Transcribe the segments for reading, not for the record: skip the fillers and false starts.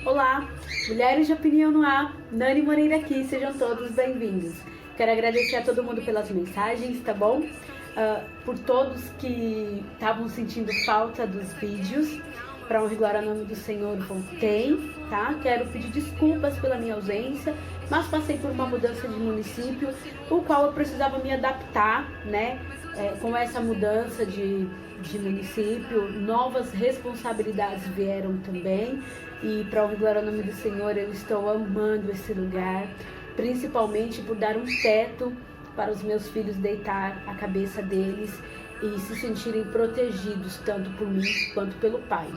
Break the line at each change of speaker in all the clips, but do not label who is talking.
Olá, mulheres de opinião no ar, Nani Moreira aqui, sejam todos bem-vindos. Quero agradecer a todo mundo pelas mensagens, tá bom? Por todos que estavam sentindo falta dos vídeos, para honra e glória ao nome do Senhor, voltei, tá? Quero pedir desculpas pela minha ausência, mas passei por uma mudança de município, o qual eu precisava me adaptar, né? Com essa mudança de município, novas responsabilidades vieram também, e para honra e glória ao nome do Senhor, eu estou amando esse lugar, principalmente por dar um teto para os meus filhos deitar a cabeça deles e se sentirem protegidos, tanto por mim quanto pelo Pai.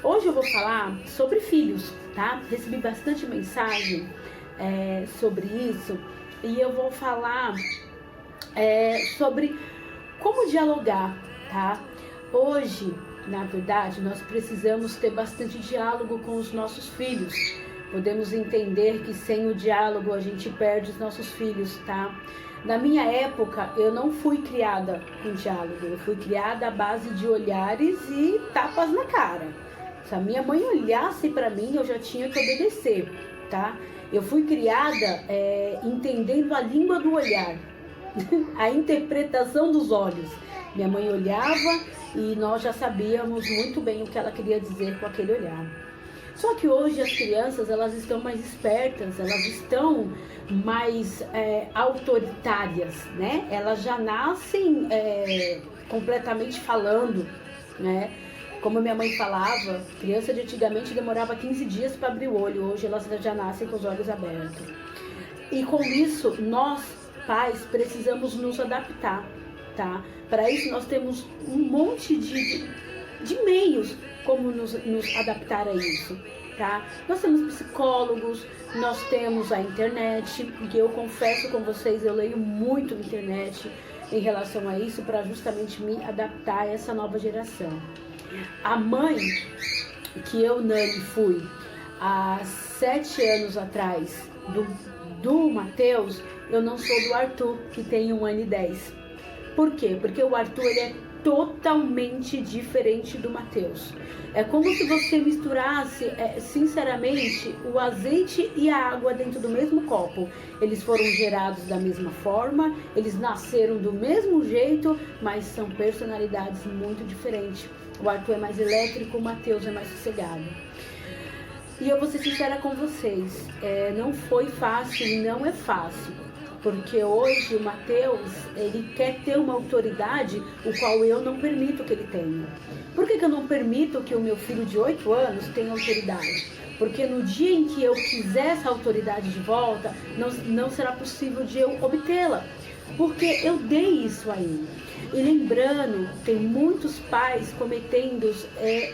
Hoje eu vou falar sobre filhos, tá? Recebi bastante mensagem sobre isso, e eu vou falar sobre como dialogar, tá? Hoje, na verdade, nós precisamos ter bastante diálogo com os nossos filhos. Podemos entender que sem o diálogo a gente perde os nossos filhos, tá? Na minha época, eu não fui criada com diálogo, eu fui criada à base de olhares e tapas na cara. Se a minha mãe olhasse para mim, eu já tinha que obedecer, tá? Eu fui criada entendendo a língua do olhar, a interpretação dos olhos. Minha mãe olhava e nós já sabíamos muito bem o que ela queria dizer com aquele olhar. Só que hoje as crianças, elas estão mais espertas, elas estão mais autoritárias, né? Elas já nascem completamente falando, né? Como minha mãe falava, criança de antigamente demorava 15 dias para abrir o olho, hoje elas já nascem com os olhos abertos. E com isso, nós, pais, precisamos nos adaptar, tá? Para isso nós temos um monte de meios como nos adaptar a isso, tá? Nós temos psicólogos, nós temos a internet, que eu confesso com vocês, eu leio muito na internet em relação a isso, para justamente me adaptar a essa nova geração. A mãe que eu, Nani, fui há 7 anos atrás do Matheus, eu não sou do Arthur, que tem 1 ano e 10. Por quê? Porque o Arthur, ele é totalmente diferente do Matheus. É como se você misturasse, sinceramente, o azeite e a água dentro do mesmo copo. Eles foram gerados da mesma forma, eles nasceram do mesmo jeito, mas são personalidades muito diferentes. O Arthur é mais elétrico, o Matheus é mais sossegado. E eu vou ser sincera com vocês, não foi fácil e não é fácil. Porque hoje o Matheus, ele quer ter uma autoridade, o qual eu não permito que ele tenha. Por que eu não permito que o meu filho de 8 anos tenha autoridade? Porque no dia em que eu quiser essa autoridade de volta, não será possível de eu obtê-la. Porque eu dei isso a ele. E lembrando, tem muitos pais cometendo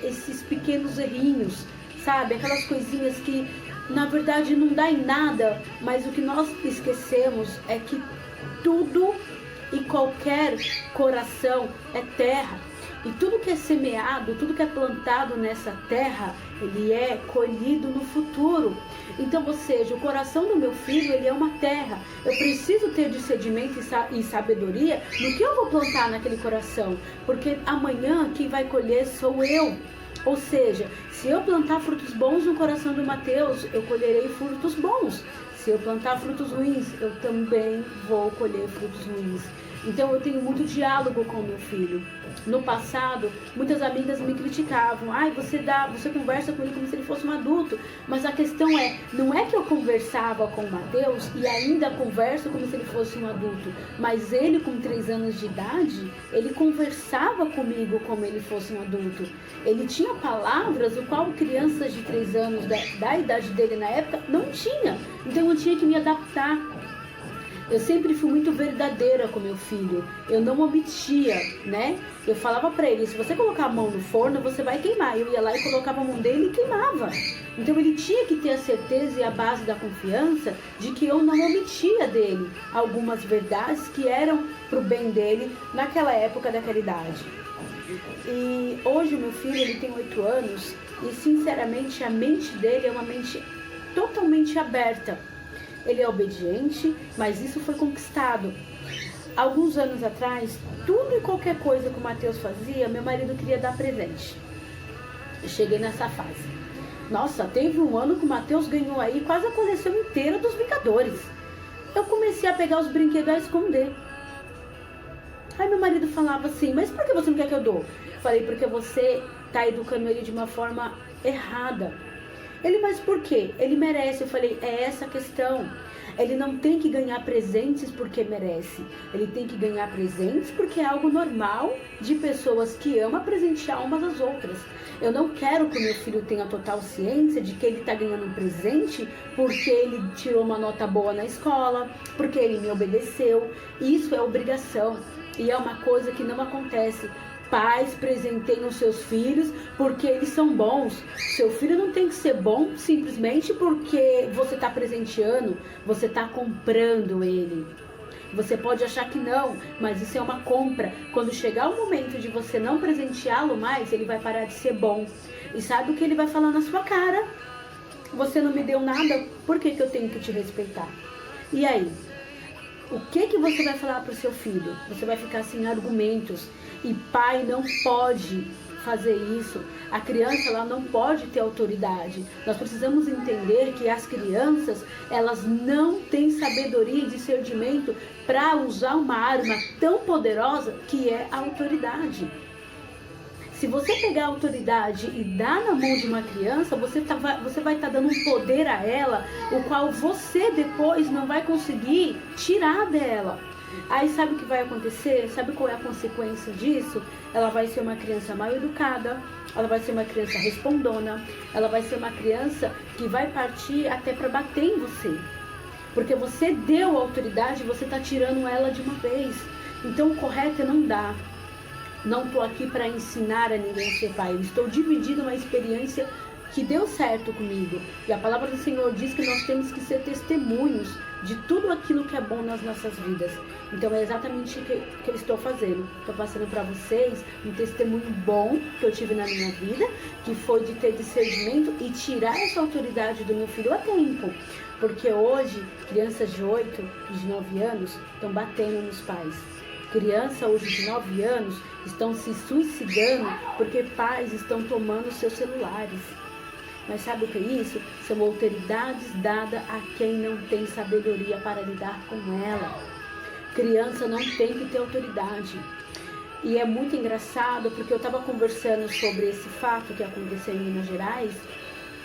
esses pequenos errinhos, sabe? Aquelas coisinhas que na verdade não dá em nada, mas o que nós esquecemos é que tudo e qualquer coração é terra. E tudo que é semeado, tudo que é plantado nessa terra, ele é colhido no futuro. Então, ou seja, o coração do meu filho, ele é uma terra. Eu preciso ter discernimento e sabedoria no que eu vou plantar naquele coração. Porque amanhã quem vai colher sou eu. Ou seja, se eu plantar frutos bons no coração do Matheus, eu colherei frutos bons. Se eu plantar frutos ruins, eu também vou colher frutos ruins. Então eu tenho muito diálogo com o meu filho. No passado, muitas amigas me criticavam. Você conversa com ele como se ele fosse um adulto. Mas a questão não é que eu conversava com o Matheus e ainda converso como se ele fosse um adulto. Mas ele, com 3 anos de idade, ele conversava comigo como ele fosse um adulto. Ele tinha palavras o qual crianças de 3 anos da idade dele na época não tinha. Então eu tinha que me adaptar. Eu sempre fui muito verdadeira com meu filho. Eu não omitia, né? Eu falava pra ele, se você colocar a mão no forno, você vai queimar. Eu ia lá e colocava a mão dele e queimava. Então ele tinha que ter a certeza e a base da confiança de que eu não omitia dele algumas verdades que eram pro bem dele naquela época, daquela idade. E hoje o meu filho, ele tem 8 anos e sinceramente a mente dele é uma mente totalmente aberta. Ele é obediente, mas isso foi conquistado. Alguns anos atrás, tudo e qualquer coisa que o Matheus fazia, meu marido queria dar presente. Eu cheguei nessa fase. Nossa, teve um ano que o Matheus ganhou aí quase a coleção inteira dos Vingadores. Eu comecei a pegar os brinquedos a esconder. Aí meu marido falava assim, mas por que você não quer que eu dou? Falei, porque você tá educando ele de uma forma errada. Ele, mas por quê? Ele merece. Eu falei, é essa a questão. Ele não tem que ganhar presentes porque merece. Ele tem que ganhar presentes porque é algo normal de pessoas que amam presentear umas às outras. Eu não quero que o meu filho tenha total ciência de que ele está ganhando um presente porque ele tirou uma nota boa na escola, porque ele me obedeceu. Isso é obrigação e é uma coisa que não acontece. Pais presenteiam seus filhos porque eles são bons. Seu filho não tem que ser bom simplesmente porque você está presenteando, você está comprando ele. Você pode achar que não, mas isso é uma compra. Quando chegar o momento de você não presenteá-lo mais, ele vai parar de ser bom. E sabe o que ele vai falar na sua cara? Você não me deu nada, por que eu tenho que te respeitar? E aí? O que você vai falar para o seu filho? Você vai ficar sem argumentos. E pai não pode fazer isso. A criança, ela não pode ter autoridade. Nós precisamos entender que as crianças, elas não têm sabedoria e discernimento para usar uma arma tão poderosa que é a autoridade. Se você pegar a autoridade e dar na mão de uma criança, você vai estar dando um poder a ela, o qual você depois não vai conseguir tirar dela. Aí sabe o que vai acontecer? Sabe qual é a consequência disso? Ela vai ser uma criança mal educada, ela vai ser uma criança respondona, ela vai ser uma criança que vai partir até para bater em você. Porque você deu autoridade, você está tirando ela de uma vez. Então o correto é não dar. Não estou aqui para ensinar a ninguém a ser pai. Eu estou dividindo uma experiência que deu certo comigo. E a palavra do Senhor diz que nós temos que ser testemunhos de tudo aquilo que é bom nas nossas vidas. Então é exatamente o que eu estou fazendo. Estou passando para vocês um testemunho bom que eu tive na minha vida, que foi de ter discernimento e tirar essa autoridade do meu filho a tempo. Porque hoje, crianças de 8 e de 9 anos estão batendo nos pais. Crianças hoje de 9 anos estão se suicidando porque pais estão tomando seus celulares. Mas sabe o que é isso? São autoridades dadas a quem não tem sabedoria para lidar com ela. Criança não tem que ter autoridade. E é muito engraçado porque eu estava conversando sobre esse fato que aconteceu em Minas Gerais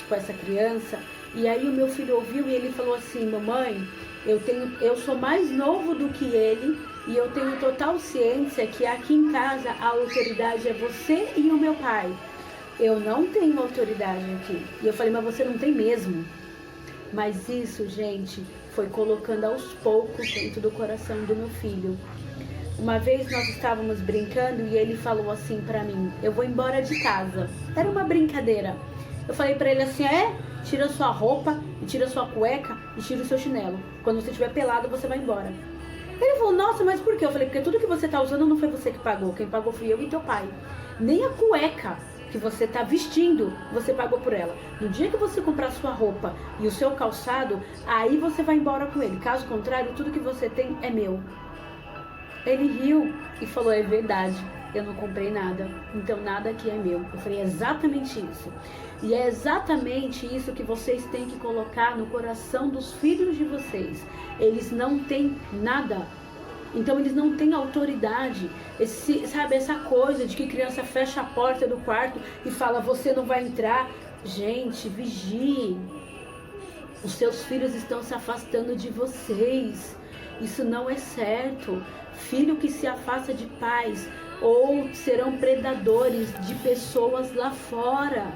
com essa criança. E aí o meu filho ouviu e ele falou assim, mamãe, eu sou mais novo do que ele e eu tenho total ciência que aqui em casa a autoridade é você e o meu pai. Eu não tenho autoridade aqui. E eu falei, mas você não tem mesmo. Mas isso, gente, foi colocando aos poucos dentro do coração do meu filho. Uma vez nós estávamos brincando e ele falou assim pra mim, eu vou embora de casa. Era uma brincadeira. Eu falei pra ele assim, tira sua roupa, e tira sua cueca e tira o seu chinelo. Quando você estiver pelado, você vai embora. Ele falou, nossa, mas por quê? Eu falei, porque tudo que você tá usando não foi você que pagou. Quem pagou fui eu e teu pai. Nem a cueca que você está vestindo, você pagou por ela. No dia que você comprar sua roupa e o seu calçado, aí você vai embora com ele. Caso contrário, tudo que você tem é meu. Ele riu e falou, é verdade, eu não comprei nada, então nada aqui é meu. Eu falei, é exatamente isso. E é exatamente isso que vocês têm que colocar no coração dos filhos de vocês. Eles não têm nada. Então eles não têm autoridade, essa coisa de que criança fecha a porta do quarto e fala, você não vai entrar. Gente, vigie. Os seus filhos estão se afastando de vocês. Isso não é certo. Filho que se afasta de pais ou serão predadores de pessoas lá fora.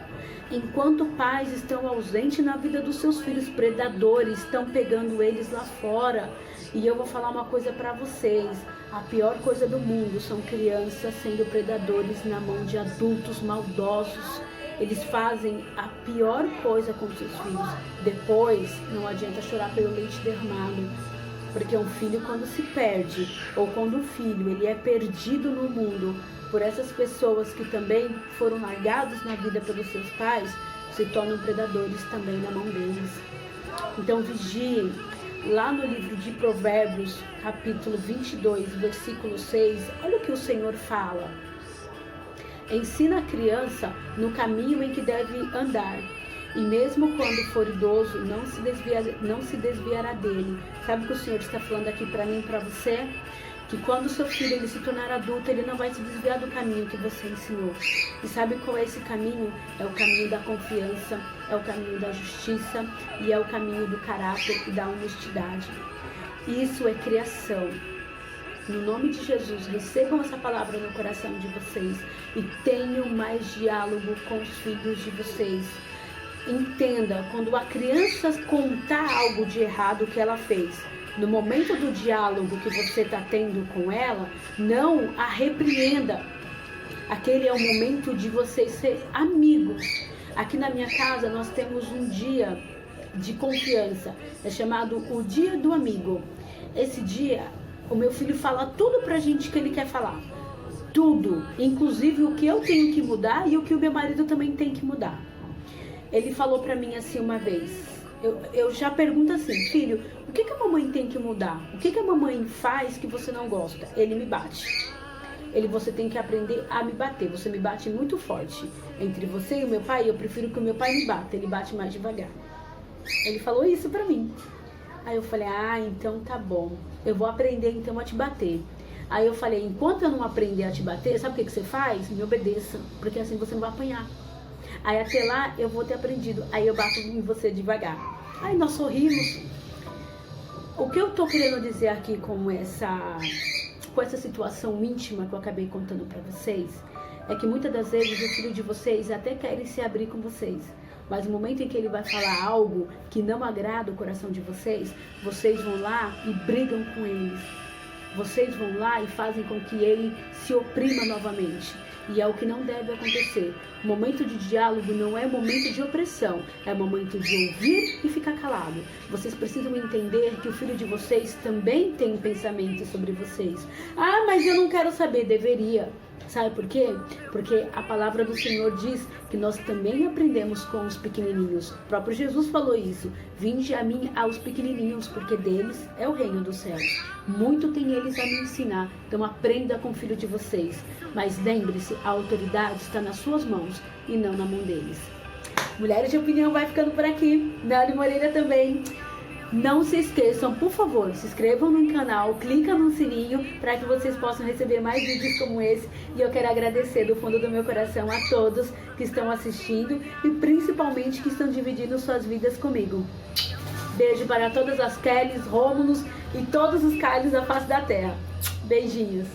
Enquanto pais estão ausentes na vida dos seus filhos, predadores estão pegando eles lá fora. E eu vou falar uma coisa para vocês, a pior coisa do mundo são crianças sendo predadores na mão de adultos maldosos. Eles fazem a pior coisa com seus filhos. Depois, não adianta chorar pelo leite derramado, porque um filho quando se perde, ou quando o filho ele é perdido no mundo por essas pessoas que também foram largados na vida pelos seus pais, se tornam predadores também na mão deles. Então vigiem. Lá no livro de Provérbios, capítulo 22, versículo 6, olha o que o Senhor fala. Ensina a criança no caminho em que deve andar, E mesmo quando for idoso, não se desviará dele. Sabe o que o Senhor está falando aqui para mim e para você? Que quando o seu filho ele se tornar adulto, ele não vai se desviar do caminho que você ensinou. E sabe qual é esse caminho? É o caminho da confiança, é o caminho da justiça e é o caminho do caráter e da honestidade. Isso é criação. No nome de Jesus, recebam essa palavra no coração de vocês e tenham mais diálogo com os filhos de vocês. Entenda, quando a criança contar algo de errado que ela fez, no momento do diálogo que você está tendo com ela, não a repreenda. Aquele é o momento de vocês ser amigos. Aqui na minha casa nós temos um dia de confiança, é chamado o Dia do Amigo. Esse dia, o meu filho fala tudo pra gente que ele quer falar. Tudo, inclusive o que eu tenho que mudar e o que o meu marido também tem que mudar. Ele falou pra mim assim uma vez, eu já pergunto assim, filho, o que a mamãe tem que mudar? O que a mamãe faz que você não gosta? Ele me bate. Você tem que aprender a me bater, você me bate muito forte. Entre você e o meu pai, eu prefiro que o meu pai me bata, ele bate mais devagar. Ele falou isso pra mim. Aí eu falei, então tá bom, eu vou aprender então a te bater. Aí eu falei, enquanto eu não aprender a te bater, sabe o que você faz? Me obedeça, porque assim você não vai apanhar. Aí até lá eu vou ter aprendido, aí eu bato em você devagar. Aí nós sorrimos. O que eu tô querendo dizer aqui com essa situação íntima que eu acabei contando pra vocês, é que muitas das vezes o filho de vocês até quer se abrir com vocês. Mas no momento em que ele vai falar algo que não agrada o coração de vocês, vocês vão lá e brigam com eles. Vocês vão lá e fazem com que ele se oprima novamente. E é o que não deve acontecer. O momento de diálogo não é momento de opressão, é momento de ouvir e ficar calado. Vocês precisam entender que o filho de vocês também tem pensamentos sobre vocês. Mas eu não quero saber, deveria. Sabe por quê? Porque a palavra do Senhor diz que nós também aprendemos com os pequenininhos. O próprio Jesus falou isso. Vinde a mim aos pequenininhos, porque deles é o reino dos céus. Muito tem eles a me ensinar. Então aprenda com o filho de vocês. Mas lembre-se, a autoridade está nas suas mãos e não na mão deles. Mulheres de Opinião vai ficando por aqui. Nani Moreira também. Não se esqueçam, por favor, se inscrevam no canal, clica no sininho para que vocês possam receber mais vídeos como esse. E eu quero agradecer do fundo do meu coração a todos que estão assistindo e principalmente que estão dividindo suas vidas comigo. Beijo para todas as Kellys, Rômulos e todos os Carlos da face da terra. Beijinhos.